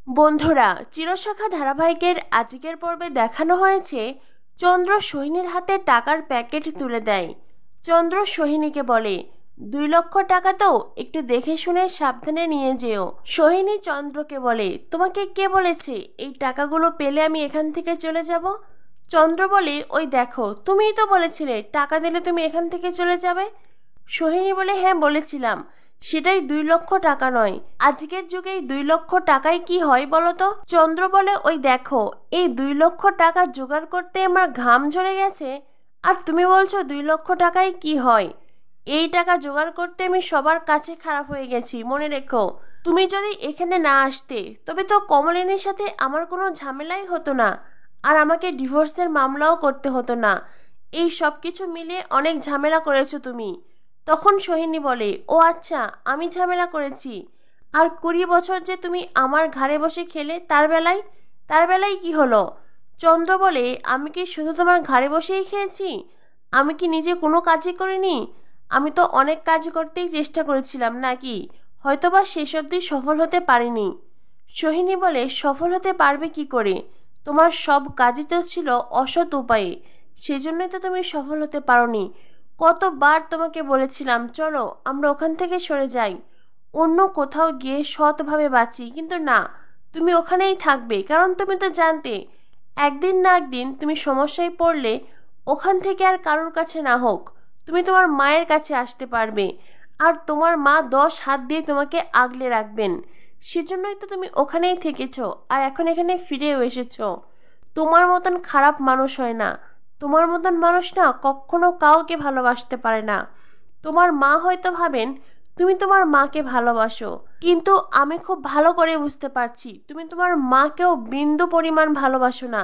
বন্ধুরা, চিরশাখা ধারাবাহিকের আজকের পর্বে দেখানো হয়েছে চন্দ্র সোহিনীর হাতে টাকার প্যাকেট তুলে দেয়। চন্দ্র সোহিনীকে বলে, 2 লক্ষ টাকা তো একটু দেখে শুনে সাবধানে নিয়ে যেও। সোহিনী চন্দ্রকে বলে, তোমাকে কে বলেছে এই টাকাগুলো পেলে আমি এখান থেকে চলে যাব? চন্দ্র বলে, ওই দেখো, তুমিই তো বলেছিলে টাকা দিলে তুমি এখান থেকে চলে যাবে। সোহিনী বলে, হ্যাঁ বলেছিলাম, সেটাই 2 লক্ষ টাকা নয়। আজকের যুগে 2 লক্ষ টাকায় কি হয় বলো তো? চন্দ্র বলে, ওই দেখো, এই 2 লক্ষ টাকা জোগাড় করতে আমার ঘাম ঝরে গেছে, আর তুমি বলছো 2 লক্ষ টাকায় কি হয়? এই টাকা জোগাড় করতে আমি সবার কাছে খারাপ হয়ে গেছি, মনে রেখো। তুমি যদি এখানে না আসতে তবে তো কমলিনীর সাথে আমার কোনো ঝামেলাই হতো না, আর আমাকে ডিভোর্সের মামলাও করতে হতো না। এই সব কিছু মিলে অনেক ঝামেলা করেছো তুমি। তখন সোহিনী বলে, ও আচ্ছা, আমি ঝামেলা করেছি? আর 20 বছর যে তুমি আমার ঘাড়ে বসে খেলে, তার বেলায় কি হলো? চন্দ্র বলে, আমি কি শুধু তোমার ঘাড়ে বসেই খেয়েছি? আমি কি নিজে কোনো কাজই করিনি? আমি তো অনেক কাজ করতেই চেষ্টা করেছিলাম নাকি, হয়তোবা শেষ অবধি সফল হতে পারিনি। সোহিনী বলে, সফল হতে পারবে কি করে? তোমার সব কাজই তো ছিল অসৎ উপায়ে, সেজন্যই তো তুমি সফল হতে পারোনি। কতবার তোমাকে বলেছিলাম চলো আমরা ওখান থেকে সরে যাই, অন্য কোথাও গিয়ে সৎভাবে বাঁচি, কিন্তু না, তুমি ওখানেই থাকবে, কারণ তুমি তো জানতে একদিন না একদিন তুমি সমস্যায় পড়লে ওখান থেকে আর কারোর কাছে না হোক তুমি তোমার মায়ের কাছে আসতে পারবে, আর তোমার মা 10 হাত দিয়ে তোমাকে আগলে রাখবেন। সেজন্যই তো তুমি ওখানেই থেকেছ, আর এখন এখানে ফিরেও এসেছ। তোমার মতন খারাপ মানুষ হয় না, তোমার মতন মানুষ না কখনো কাউকে ভালোবাসতে পারে না। তোমার মা হয়তো ভাবেন তুমি তোমার মাকে ভালোবাসো, কিন্তু আমি খুব ভালো করে বুঝতে পারছি তুমি তোমার মাকেও বিন্দু পরিমাণ ভালোবাসো না।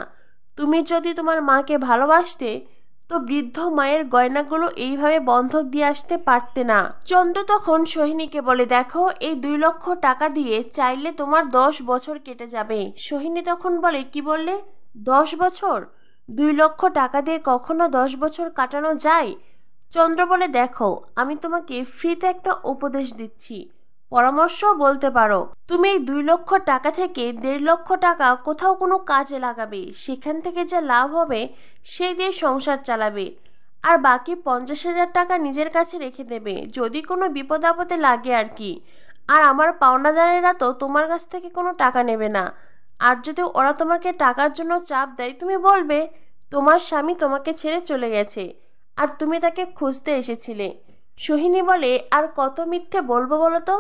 তুমি যদি তোমার মাকে ভালোবাসতে তো বৃদ্ধ মায়ের গয়নাগুলো এইভাবে বন্ধক দিয়ে আসতে পারতে না। চন্দ্র তখন সোহিনীকে বলে, দেখো, এই 2 লক্ষ টাকা দিয়ে চাইলে তোমার 10 বছর কেটে যাবে। সোহিনী তখন বলে, কি বললে? 10 বছর? 2 লক্ষ টাকা দিয়ে কখনো 10 বছর কাটানো যায়? চন্দ্র বলে, দেখো, আমি তোমাকে ফ্রিতে একটা উপদেশ দিচ্ছি, পরামর্শও বলতে পারো। তুমি এই 2 লক্ষ টাকা থেকে 1.5 লক্ষ টাকা কোথাও কোনো কাজে লাগাবে, সেখান থেকে যা লাভ হবে সেই দিয়ে সংসার চালাবে, আর বাকি 50,000 টাকা নিজের কাছে রেখে দেবে, যদি কোনো বিপদ আপদে লাগে আর কি। আর আমার পাওনাদারেরা তো তোমার কাছ থেকে কোনো টাকা নেবে না, আর যদি ওরা তোমাকে টাকার জন্য চাপ দেয় তুমি বলবে তোমার স্বামী তোমাকে ছেড়ে চলে গেছে আর তুমি তাকে খুঁজতে এসেছিলে। সোহিনী বলে, আর কত মিথ্যে বলবো বলো তো?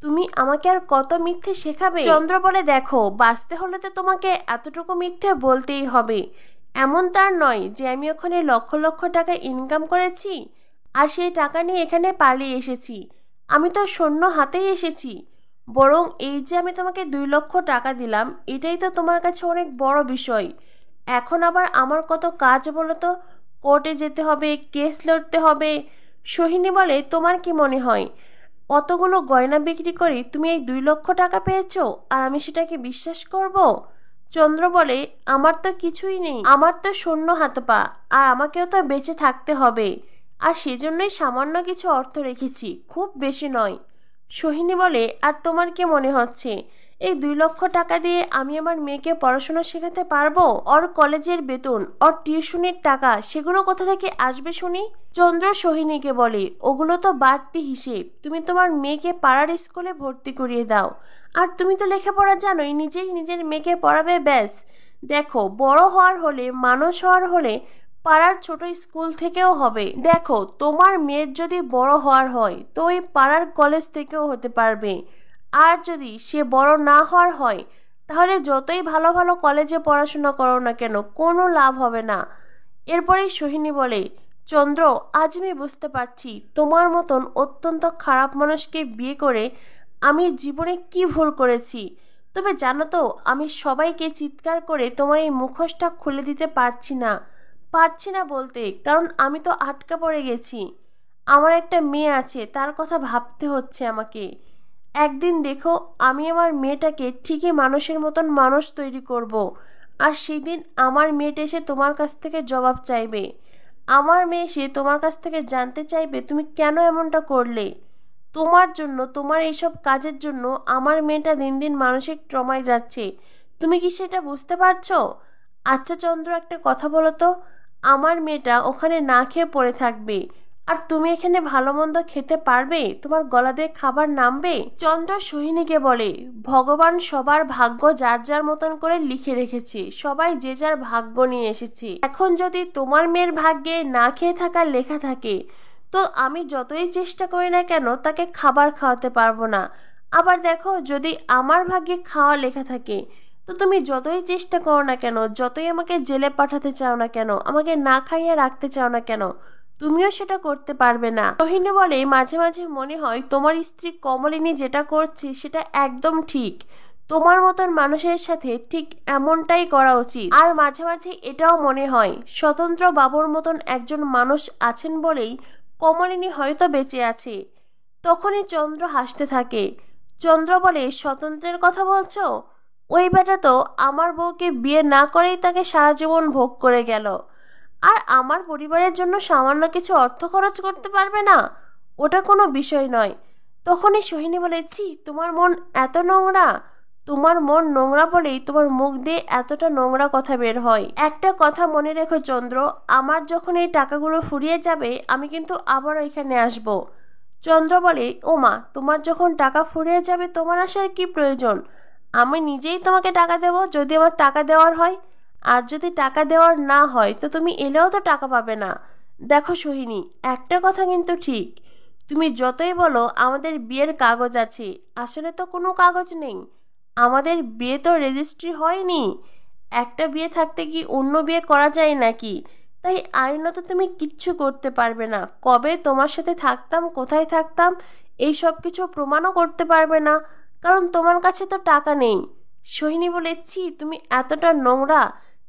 তুমি আমাকে আর কত মিথ্যে শেখাবে? চন্দ্র বলে, দেখো, বাঁচতে হলে তো তোমাকে এতটুকু মিথ্যে বলতেই হবে। এমন তার নয় যে আমি ওখানে লক্ষ লক্ষ টাকা ইনকাম করেছি আর সেই টাকা নিয়ে এখানে পালিয়ে এসেছি। আমি তো শূন্য হাতেই এসেছি, বরং এই যে আমি তোমাকে 2 লক্ষ টাকা দিলাম, এটাই তো তোমার কাছে অনেক বড় বিষয়। এখন আবার আমার কত কাজ বলো তো? কোর্টে যেতে হবে, কেস লড়তে হবে। সোহিনী বলে, তোমার কি মনে হয় অতগুলো গয়না বিক্রি করে তুমি এই 2 লক্ষ টাকা পেয়েছো আর আমি সেটাকে বিশ্বাস করব? চন্দ্র বলে, আমার তো কিছুই নেই, আমার তো শূন্য হাত পা, আর আমাকেও তো বেঁচে থাকতে হবে, আর সেজন্যই সামান্য কিছু অর্থ রেখেছি, খুব বেশি নয়। সোহিনী বলে, আর তোমার কি মনে হচ্ছে এই 2 লক্ষ টাকা দিয়ে আমি আমার মেয়েকে পড়াশোনা শেখাতে পারবো? ওর কলেজের বেতন, ওর টিউশনির টাকা, সেগুলো কোথা থেকে আসবে শুনি? চন্দ্র সোহিনীকে বলে, ওগুলো তো বাড়তি হিসেব, তুমি তোমার মেয়েকে পাড়ার স্কুলে ভর্তি করিয়ে দাও, আর তুমি তো লেখাপড়া জানোই, নিজেই নিজের মেয়েকে পড়াবে, ব্যাস। দেখো, বড় হওয়ার হলে, মানুষ হওয়ার হলে পাড়ার ছোট স্কুল থেকেও হবে। দেখো, তোমার মেয়ের যদি বড় হওয়ার হয় তো ওই পাড়ার কলেজ থেকেও হতে পারবে, আর যদি সে বড় না হওয়ার হয় তাহলে যতই ভালো ভালো কলেজে পড়াশোনা করো না কেন, কোনো লাভ হবে না। এরপরেই সোহিনী বলে, চন্দ্র, আজ আমি বুঝতে পারছি তোমার মতন অত্যন্ত খারাপ মানুষকে বিয়ে করে আমি জীবনে কি ভুল করেছি। তবে জানো তো, আমি সবাইকে চিৎকার করে তোমার এই মুখোশটা খুলে দিতে পারছি না বলতে, কারণ আমি তো আটকা পড়ে গেছি। আমার একটা মেয়ে আছে, তার কথা ভাবতে হচ্ছে আমাকে। একদিন দেখো, আমি আমার মেয়েটাকে ঠিকই মানুষের মতন মানুষ তৈরি করব, আর সেই দিন আমার মেয়েটা এসে তোমার কাছ থেকে জবাব চাইবে। আমার মেয়ে এসে তোমার কাছ থেকে জানতে চাইবে তুমি কেন এমনটা করলে। তোমার জন্য, তোমার এইসব কাজের জন্য আমার মেয়েটা দিন দিন মানসিক ট্রমায় যাচ্ছে। তুমি কি সেটা বুঝতে পারছো? আচ্ছা চন্দ্র, একটা কথা বলো তো, আমার মেয়েটা ওখানে না খেয়ে পড়ে থাকবে, আর তুমি এখানে ভালো মন্দ খেতে পারবে? তোমার গলা দিয়ে খাবার নামবে? চন্দ্র সোহিনীকে বলে, ভগবান সবার ভাগ্য যার যার মতন করে লিখে রেখেছে, সবাই যে যার ভাগ্য নিয়ে এসেছে। এখন যদি তোমার মেয়ের ভাগ্যে না খেয়ে থাকার লেখা থাকে, তো আমি যতই চেষ্টা করি না কেন তাকে খাবার খাওয়াতে পারবো না। আবার দেখো, যদি আমার ভাগ্যে খাওয়া লেখা থাকে, তো তুমি যতই চেষ্টা করো না কেন, যতই আমাকে জেলে পাঠাতে চাও না কেন, আমাকে না খাইয়ে রাখতে চাও না কেন, তুমিও সেটা করতে পারবে না। রোহিণী বলে, মাঝে মাঝে মনে হয় তোমার স্ত্রী কমলিনী যেটা করছে সেটা একদম ঠিক, তোমার মতন মানুষের সাথে ঠিক এমনটাই করা উচিত। আর মাঝে মাঝে এটাও মনে হয় স্বতন্ত্র বাবুর মতন একজন মানুষ আছেন বলেই কমলিনী হয়তো বেঁচে আছে। তখনই চন্দ্র হাসতে থাকে। চন্দ্র বলে, স্বতন্ত্রের কথা বলছো? ওই বেটা তো আমার বউকে বিয়ে না করেই তাকে সারা জীবন ভোগ করে গেল, আর আমার পরিবারের জন্য সামান্য কিছু অর্থ খরচ করতে পারবে না? ওটা কোনো বিষয় নয়। তখনই সোহিনী বলে, ছি, তোমার মন এত নোংরা! তোমার মন নোংরা বলেই তোমার মুখ দিয়ে এতটা নোংরা কথা বের হয়। একটা কথা মনে রেখো চন্দ্র, আমার যখন এই টাকাগুলো ফুরিয়ে যাবে আমি কিন্তু আবার এখানে আসব। চন্দ্র বলে, ও মা, তোমার যখন টাকা ফুরিয়ে যাবে তোমার আসার কি প্রয়োজন? আমি নিজেই তোমাকে টাকা দেব যদি আমার টাকা দেওয়ার হয়। আর যদি টাকা দেওয়ার না হয় তো তুমি এলেও তো টাকা পাবে না। দেখো সোহিনী, একটা কথা কিন্তু ঠিক, তুমি যতই বলো আমাদের বিয়ের কাগজ আছে, আসলে তো কোনো কাগজ নেই। আমাদের বিয়ে তো রেজিস্ট্রি হয়নি। একটা বিয়ে থাকতে কি অন্য বিয়ে করা যায় নাকি? তাই আইনত তুমি কিচ্ছু করতে পারবে না। কবে তোমার সাথে থাকতাম, কোথায় থাকতাম, এই সব কিছু প্রমাণও করতে পারবে না, কারণ তোমার কাছে তো টাকা নেই। সোহিনী বলেছি, তুমি এতটা নোংরা!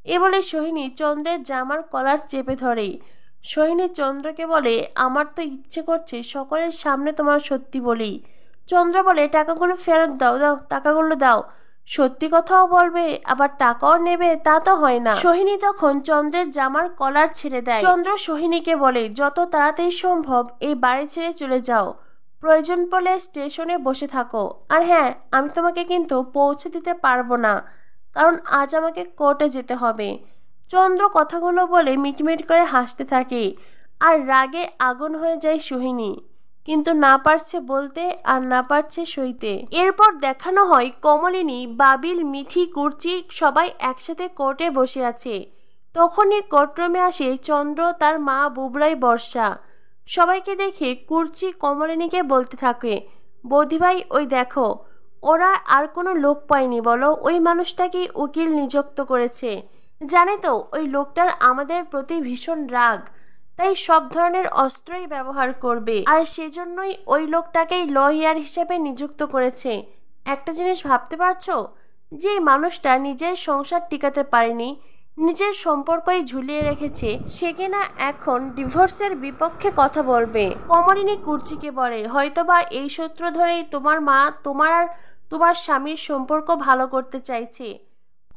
এ বলে সোহিনী চন্দ্রের জামার কলার চেপে ধরে। সোহিনী চন্দ্রকে বলে, আমার তো ইচ্ছে করছে সকলের সামনে তোমার সত্যি বলি। চন্দ্র বলে, টাকাগুলো ফেরত দাও, দাও টাকাগুলো দাও। সত্যি কথাও বলবে আবার টাকাও নেবে, তা তো হয় না। সোহিনী তখন চন্দ্রের জামার কলার ছেড়ে দেয়। চন্দ্র সোহিনীকে বলে, যত তাড়াতাড়ি সম্ভব এই বাড়ি ছেড়ে চলে যাও, প্রয়োজন পড়লে স্টেশনে বসে থাকো। আর হ্যাঁ, আমি তোমাকে কিন্তু পৌঁছে দিতে পারবো না, কারণ আজ আমাকে কোর্টে যেতে হবে। চন্দ্র কথাগুলো বলে মিটমিট করে হাসতে থাকে, আর রাগে আগুন হয়ে যায় সোহিনী, কিন্তু না পারছে বলতে আর না পারছে সইতে। এরপর দেখানো হয় কমলিনী, বাবিল, মিঠি, কুর্চি সবাই একসাথে কোর্টে বসে আছে। তখনই কোর্টরুমে আসে চন্দ্র, তার মা, বুবলাই, বর্ষা। সবাইকে দেখে কুর্চি কমলিনীকে বলতে থাকে, বৌদিভাই, ওই দেখো, ওরা আর কোনো লোক পায়নি বলো, ওই মানুষটাকেই উকিল নিযুক্ত করেছে। জানে তো ওই লোকটার আমাদের প্রতি ভীষণ রাগ, তাই সব ধরনের অস্ত্রই ব্যবহার করবে, আর সেজন্যই ওই লোকটাকেই লয়ার হিসেবে নিযুক্ত করেছে। একটা জিনিস ভাবতে পারছো, যে মানুষটা নিজের সংসার টিকাতে পারেনি, নিজের সম্পর্কই ঝুলিয়ে রেখেছে, সে কিনা এখন ডিভোর্সের বিপক্ষে কথা বলবে। কমলিনী কুর্চিকে বলে, হয়তোবা এই সূত্র ধরেই তোমার মা তোমার আর তোমার স্বামীর সম্পর্ক ভালো করতে চাইছে।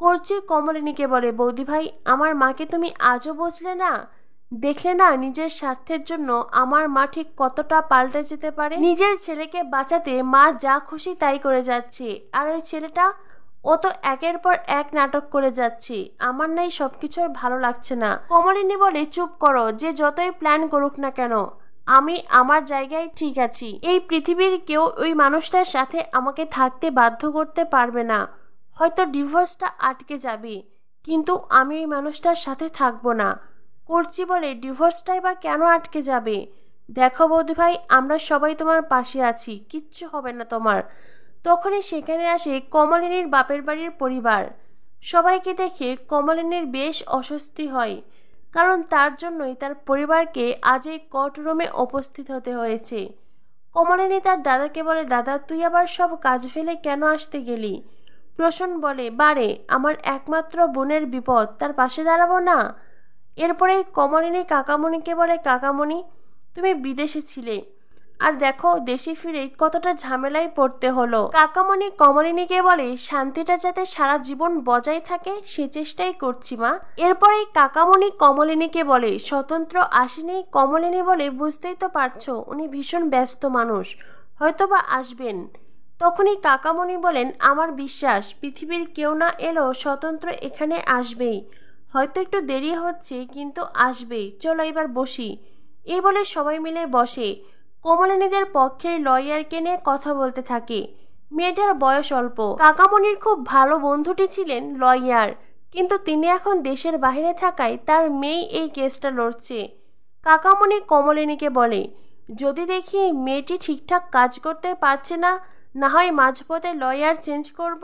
কুর্চি কমলিনীকে বলে, বৌদি ভাই, আমার মাকে তুমি আজও বুঝলে না? দেখলে না নিজের স্বার্থের জন্য আমার মা ঠিক কতটা পাল্টে যেতে পারে। নিজের ছেলেকে বাঁচাতে মা যা খুশি তাই করে যাচ্ছে, আর ওই ছেলেটা, ও তো একের পর এক নাটক করে যাচ্ছে। আমার নাই সবকিছু ভালো লাগছে না। কমলিনী বলে, চুপ করো, যে যতই প্ল্যান করুক না কেন, আমি আমার জায়গায় ঠিক আছি। এই পৃথিবীর কেউ ওই মানুষটার সাথে আমাকে থাকতে বাধ্য করতে পারবে না। হয়তো ডিভোর্সটা আটকে যাবে, কিন্তু আমি ওই মানুষটার সাথে থাকবো না। করছি বলে, ডিভোর্সটাই বা কেন আটকে যাবে? দেখো বৌদি ভাই, আমরা সবাই তোমার পাশে আছি, কিচ্ছু হবে না তোমার। তখনই সেখানে আসে কমলিনীর বাপের বাড়ির পরিবার। সবাইকে দেখে কমলিনীর বেশ অস্বস্তি হয়, কারণ তার জন্যই তার পরিবারকে আজ এই কোর্টরুমে উপস্থিত হতে হয়েছে। কমলিনী তার দাদাকে বলে, দাদা, তুই আবার সব কাজ ফেলে কেন আসতে গেলি? প্রসন্ন বলে, বারে, আমার একমাত্র বোনের বিপদ, তার পাশে দাঁড়াবো না? এরপরে কমলিনী কাকামণিকে বলে, কাকামণি, তুমি বিদেশে ছিলে, আর দেখো দেশে ফিরে কতটা ঝামেলায় পড়তে হলো। কাকামণি কমলিনীকে বলে, শান্তিটা যাতে সারা জীবন বজায় থাকে সে চেষ্টাই করছি মা। এরপরেই কাকামণি কমলিনীকে বলে, স্বতন্ত্র আসেনি? কমলিনী বলে, বুঝতেই তো পারছো উনি ভীষণ ব্যস্ত মানুষ, হয়তোবা আসবেন। তখনই কাকামণি বলেন, আমার বিশ্বাস পৃথিবীর কেউ না এলেও স্বতন্ত্র এখানে আসবেই। হয়তো একটু দেরি হচ্ছে, কিন্তু আসবেই। চলো এবার বসি। এই বলে সবাই মিলে বসে। কমলিনীদের পক্ষের লয়ারকে নিয়ে কথা বলতে থাকে। মেয়েটার বয়স অল্প। কাকামণির খুব ভালো বন্ধুটি ছিলেন লয়ার, কিন্তু তিনি এখন দেশের বাইরে থাকায় তার মেয়ে এই কেসটা লড়ছে। কাকামণি কমলিনীকে বলে, যদি দেখি মেয়েটি ঠিকঠাক কাজ করতে পারছে না, না হয় মাঝপথে লয়ার চেঞ্জ করব।